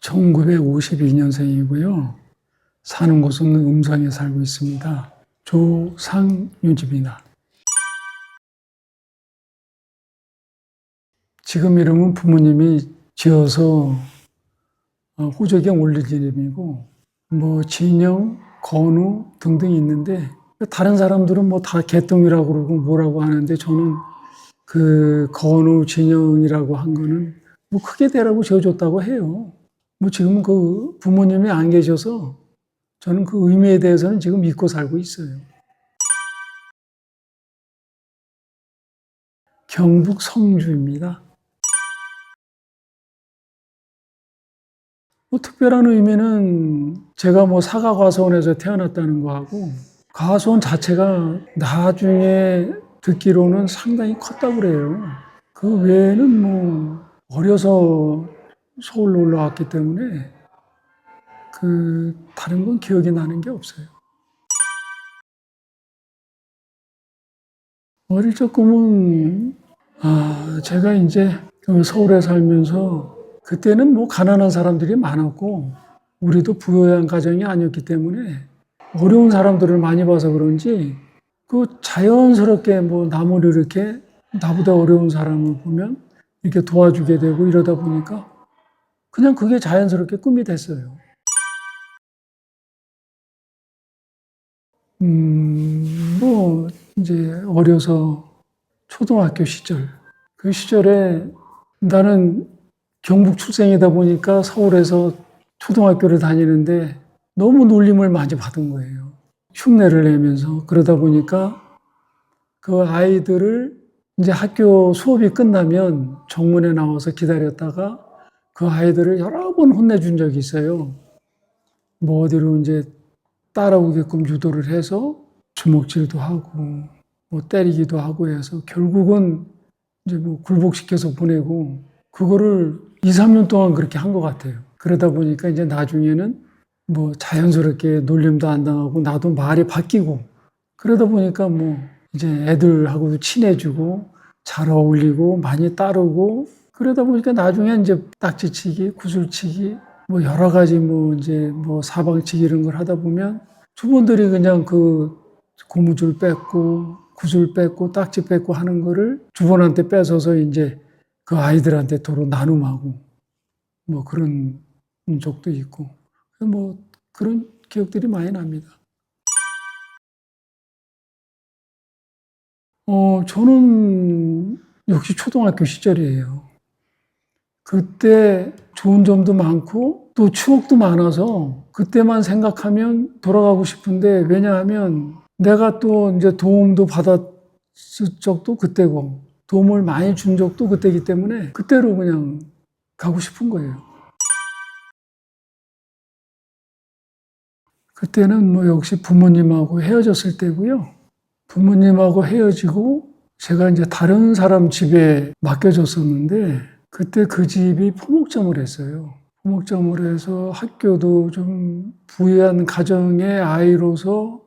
1952년생이고요. 사는 곳은 음성에 살고 있습니다. 조상윤입니다. 지금 이름은 부모님이 지어서 호적에 올린 이름이고, 진영, 건우 등등 있는데, 다른 사람들은 다 개똥이라고 그러고 뭐라고 하는데, 저는 그 건우, 진영이라고 한 거는 크게 되라고 지어줬다고 해요. 지금 그 부모님이 안 계셔서 저는 그 의미에 대해서는 지금 잊고 살고 있어요. 경북 성주입니다. 특별한 의미는 제가 사가 과수원에서 태어났다는 거하고, 과수원 자체가 나중에 듣기로는 상당히 컸다고 그래요. 그 외에는 어려서 서울로 올라왔기 때문에 다른 건 기억이 나는 게 없어요. 어릴 적 꿈은, 제가 이제 서울에 살면서 그때는 가난한 사람들이 많았고, 우리도 부유한 가정이 아니었기 때문에 어려운 사람들을 많이 봐서 그런지 자연스럽게 남을 이렇게 나보다 어려운 사람을 보면 이렇게 도와주게 되고 이러다 보니까 그냥 그게 자연스럽게 꿈이 됐어요. 이제 어려서 초등학교 시절, 그 시절에 나는 경북 출생이다 보니까 서울에서 초등학교를 다니는데 너무 놀림을 많이 받은 거예요. 흉내를 내면서. 그러다 보니까 그 아이들을 이제 학교 수업이 끝나면 정문에 나와서 기다렸다가 그 아이들을 여러 번 혼내준 적이 있어요. 어디로 이제 따라오게끔 유도를 해서 주먹질도 하고 때리기도 하고 해서 결국은 이제 굴복시켜서 보내고 그거를 2, 3년 동안 그렇게 한 것 같아요. 그러다 보니까 이제 나중에는 자연스럽게 놀림도 안 당하고 나도 말이 바뀌고 그러다 보니까 이제 애들하고도 친해지고 잘 어울리고 많이 따르고 그러다 보니까 나중에 이제 딱지치기, 구슬치기 여러 가지 이제 사방치기 이런 걸 하다 보면 주부들이 그냥 고무줄 뺏고 구슬 뺏고 딱지 뺏고 하는 거를 주번한테 뺏어서 이제 그 아이들한테 도로 나눔하고 그런 적도 있고 그런 기억들이 많이 납니다. 저는 역시 초등학교 시절이에요. 그때 좋은 점도 많고 또 추억도 많아서 그때만 생각하면 돌아가고 싶은데 왜냐하면 내가 또 이제 도움도 받았을 적도 그때고 도움을 많이 준 적도 그때이기 때문에 그때로 그냥 가고 싶은 거예요. 그때는 역시 부모님하고 헤어졌을 때고요. 부모님하고 헤어지고 제가 이제 다른 사람 집에 맡겨졌었는데 그때 그 집이 포목점을 했어요. 포목점을 해서 학교도 좀 부유한 가정의 아이로서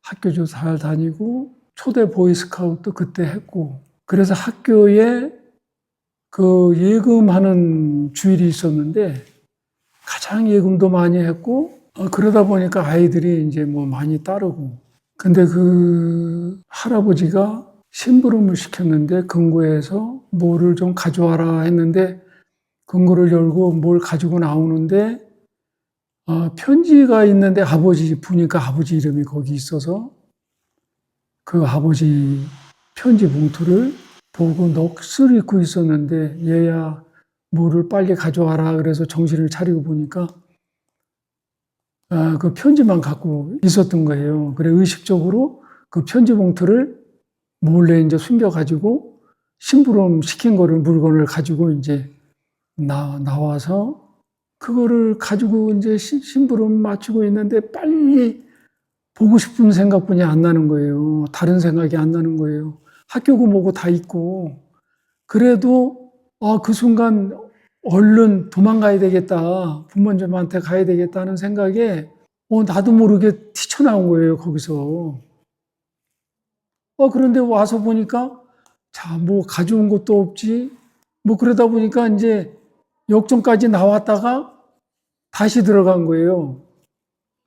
학교도 잘 다니고 초대 보이스카우트도 그때 했고 그래서 학교에 예금하는 주일이 있었는데 가장 예금도 많이 했고 그러다 보니까 아이들이 이제 많이 따르고 근데 그 할아버지가 심부름을 시켰는데 금고에서 뭐를 좀 가져와라 했는데 금고를 열고 뭘 가지고 나오는데 편지가 있는데 아버지 보니까 아버지 이름이 거기 있어서 그 아버지 편지 봉투를 보고 넋을 잃고 있었는데 얘야 뭐를 빨리 가져와라 그래서 정신을 차리고 보니까 그 편지만 갖고 있었던 거예요. 그래 의식적으로 그 편지 봉투를 몰래 이제 숨겨가지고 심부름 시킨 거를 물건을 가지고 이제 나와서 그거를 가지고 이제 심부름 마치고 있는데 빨리 보고 싶은 생각뿐이 안 나는 거예요. 다른 생각이 안 나는 거예요. 학교고 뭐고 다 있고 그래도 그 순간 얼른 도망가야 되겠다. 부모님한테 가야 되겠다는 생각에 나도 모르게 튀쳐나온 거예요. 거기서. 그런데 와서 보니까 자, 가져온 것도 없지. 그러다 보니까 이제 역전까지 나왔다가 다시 들어간 거예요.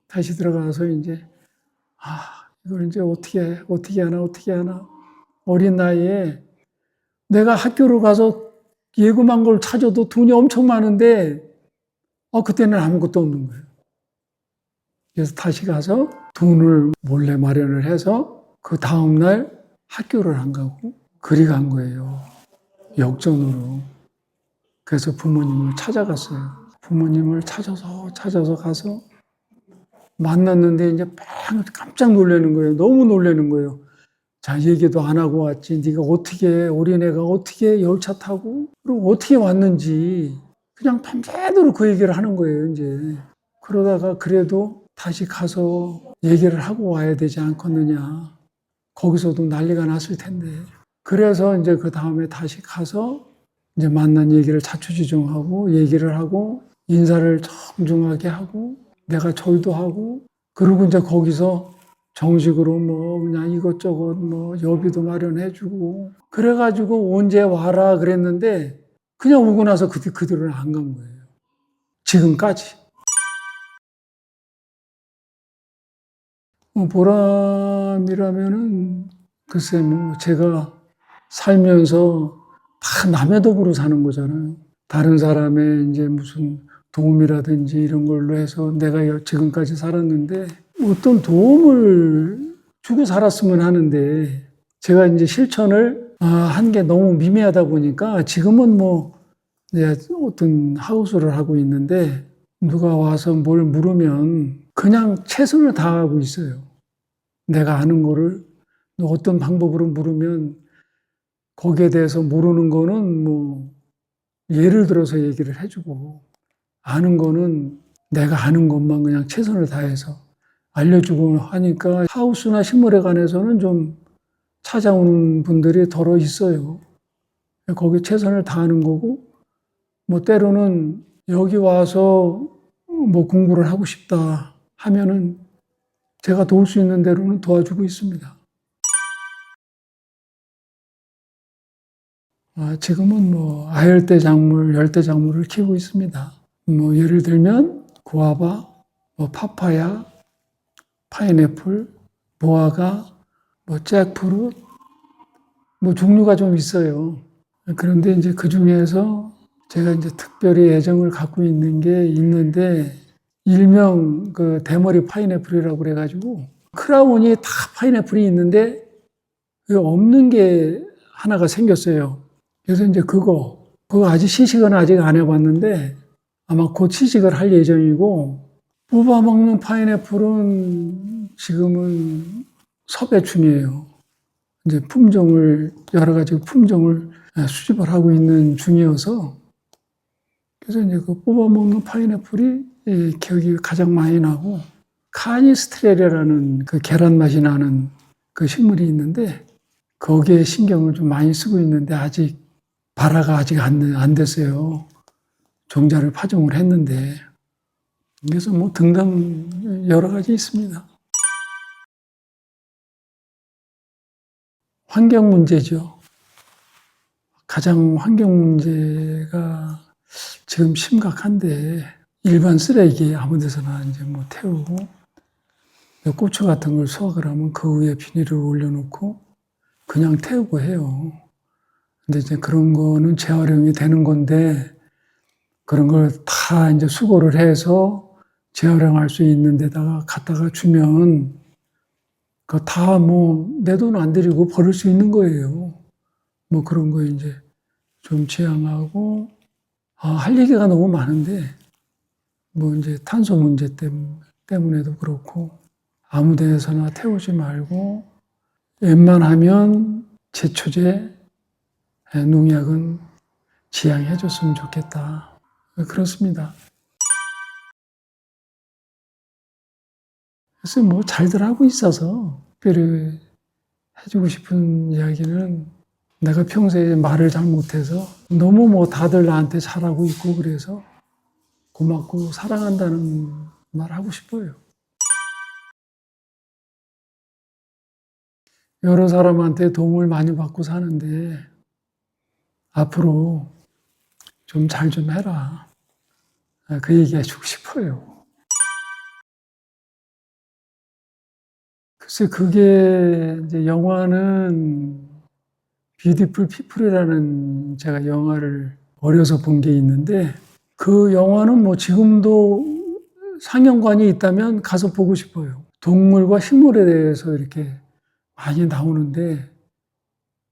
다시 들어가서 이제, 이걸 이제 어떻게 하나. 어린 나이에 내가 학교를 가서 예금한 걸 찾아도 돈이 엄청 많은데, 그때는 아무것도 없는 거예요. 그래서 다시 가서 돈을 몰래 마련을 해서 그 다음날 학교를 안 가고 그리 간 거예요. 역전으로. 그래서 부모님을 찾아갔어요. 부모님을 찾아서 가서 만났는데 이제 깜짝 놀라는 거예요. 너무 놀라는 거예요. 자, 얘기도 안 하고 왔지. 네가 어린애가 어떻게 열차 타고, 그리고 어떻게 왔는지 그냥 밤새도록 그 얘기를 하는 거예요, 이제. 그러다가 그래도 다시 가서 얘기를 하고 와야 되지 않겠느냐. 거기서도 난리가 났을 텐데. 그래서 이제 그 다음에 다시 가서 이제 만난 얘기를 자초지종하고 얘기를 하고 인사를 정중하게 하고 내가 절도 하고 그리고 이제 거기서 정식으로 뭐 그냥 이것저것 뭐 여비도 마련해주고 그래가지고 언제 와라 그랬는데 그냥 오고 나서 그들은 안 간 거예요. 지금까지. 보람이라면은 글쎄 뭐 제가 살면서 다 남의 덕으로 사는 거잖아요. 다른 사람의 이제 무슨 도움이라든지 이런 걸로 해서 내가 지금까지 살았는데 어떤 도움을 주고 살았으면 하는데 제가 이제 실천을 한 게 너무 미미하다 보니까 지금은 뭐 이제 어떤 하우스를 하고 있는데 누가 와서 뭘 물으면 그냥 최선을 다하고 있어요. 내가 아는 거를 어떤 방법으로 물으면 거기에 대해서 모르는 거는 뭐 예를 들어서 얘기를 해주고 아는 거는 내가 아는 것만 그냥 최선을 다해서 알려주고 하니까 하우스나 식물에 관해서는 좀 찾아오는 분들이 덜어 있어요. 거기 최선을 다하는 거고 뭐 때로는 여기 와서 뭐 공부를 하고 싶다 하면은 제가 도울 수 있는 대로는 도와주고 있습니다. 지금은 뭐 아열대 작물, 열대 작물을 키우고 있습니다. 뭐 예를 들면 구아바, 뭐 파파야, 파인애플, 무화과, 뭐 잭프루트, 뭐 종류가 좀 있어요. 그런데 이제 그 중에서 제가 이제 특별히 애정을 갖고 있는 게 있는데 일명 그 대머리 파인애플이라고 그래가지고 크라운이 다 파인애플이 있는데 없는 게 하나가 생겼어요. 그래서 이제 그거 아직 시식은 아직 안 해봤는데 아마 곧 시식을 할 예정이고 뽑아먹는 파인애플은 지금은 섭외 중이에요. 이제 여러 가지 품종을 수집을 하고 있는 중이어서 그래서 이제 그 뽑아먹는 파인애플이 기억이 가장 많이 나고 카니스트렐이라는 그 계란 맛이 나는 그 식물이 있는데 거기에 신경을 좀 많이 쓰고 있는데 발화가 아직 안 됐어요. 종자를 파종을 했는데 그래서 뭐 등등 여러 가지 있습니다. 환경 문제죠. 가장 환경 문제가 지금 심각한데 일반 쓰레기 아무 데서나 이제 뭐 태우고 고추 같은 걸 수확을 하면 그 위에 비닐을 올려놓고 그냥 태우고 해요. 근데 이제 그런 거는 재활용이 되는 건데 그런 걸 다 이제 수거를 해서 재활용할 수 있는 데다가 갖다가 주면 그 다 뭐 내 돈 안 들이고 버릴 수 있는 거예요. 뭐 그런 거 이제 좀 지양하고 할 얘기가 너무 많은데 뭐 이제 탄소 문제 때문에도 그렇고 아무 데서나 태우지 말고 웬만하면 제초제, 농약은 지양해 줬으면 좋겠다. 그렇습니다. 그래서 뭐 잘들 하고 있어서 특별히 해주고 싶은 이야기는 내가 평소에 말을 잘 못해서 너무 뭐 다들 나한테 잘하고 있고 그래서 고맙고 사랑한다는 말 하고 싶어요. 여러 사람한테 도움을 많이 받고 사는데 앞으로 좀 잘 좀 해라. 그 얘기 해주고 싶어요. 글쎄, 그게 이제 영화는 뷰티풀 피플이라는 제가 영화를 어려서 본 게 있는데 그 영화는 뭐 지금도 상영관이 있다면 가서 보고 싶어요. 동물과 식물에 대해서 이렇게 많이 나오는데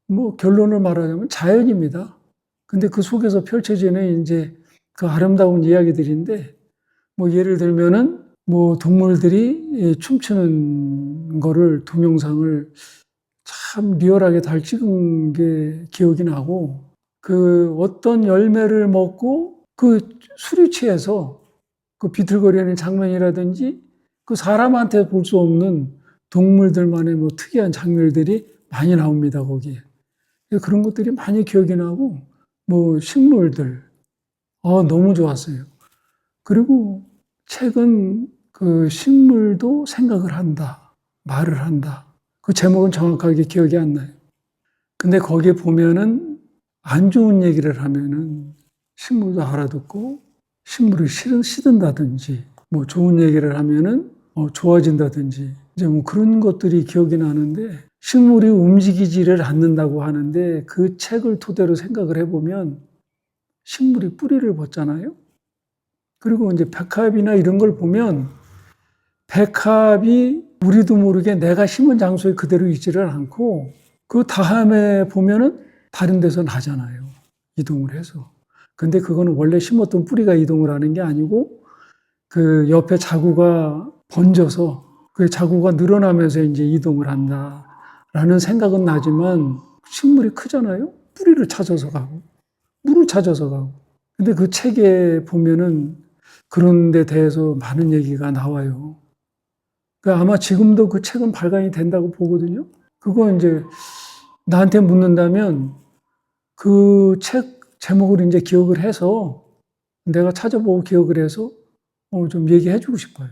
뭐 결론을 말하자면 자연입니다. 근데 그 속에서 펼쳐지는 이제 그 아름다운 이야기들인데 뭐 예를 들면은 뭐 동물들이 춤추는 거를 동영상을 참 리얼하게 잘 찍은 게 기억이 나고 그 어떤 열매를 먹고 그 술이 취해서 그 비틀거리는 장면이라든지 그 사람한테 볼 수 없는 동물들만의 뭐 특이한 장면들이 많이 나옵니다, 거기에. 그런 것들이 많이 기억이 나고, 뭐 식물들, 너무 좋았어요. 그리고 책은 그 식물도 생각을 한다, 말을 한다. 그 제목은 정확하게 기억이 안 나요. 근데 거기에 보면은 안 좋은 얘기를 하면은 식물도 알아듣고 식물을 시든다든지 뭐 좋은 얘기를 하면은 좋아진다든지 이제 뭐 그런 것들이 기억이 나는데 식물이 움직이지를 않는다고 하는데 그 책을 토대로 생각을 해보면 식물이 뿌리를 벗잖아요. 그리고 이제 백합이나 이런 걸 보면 백합이 우리도 모르게 내가 심은 장소에 그대로 있지를 않고 그 다음에 보면은 다른 데서 나잖아요. 이동을 해서. 근데 그거는 원래 심었던 뿌리가 이동을 하는 게 아니고 그 옆에 자구가 번져서 그 자구가 늘어나면서 이제 이동을 한다라는 생각은 나지만 식물이 크잖아요. 뿌리를 찾아서 가고 물을 찾아서 가고. 근데 그 책에 보면은 그런 데 대해서 많은 얘기가 나와요. 그러니까 아마 지금도 그 책은 발간이 된다고 보거든요. 그거 이제 나한테 묻는다면 그 책 제목을 이제 기억을 해서 내가 찾아보고 기억을 해서 좀 얘기해 주고 싶어요.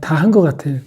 다 한 것 같아요.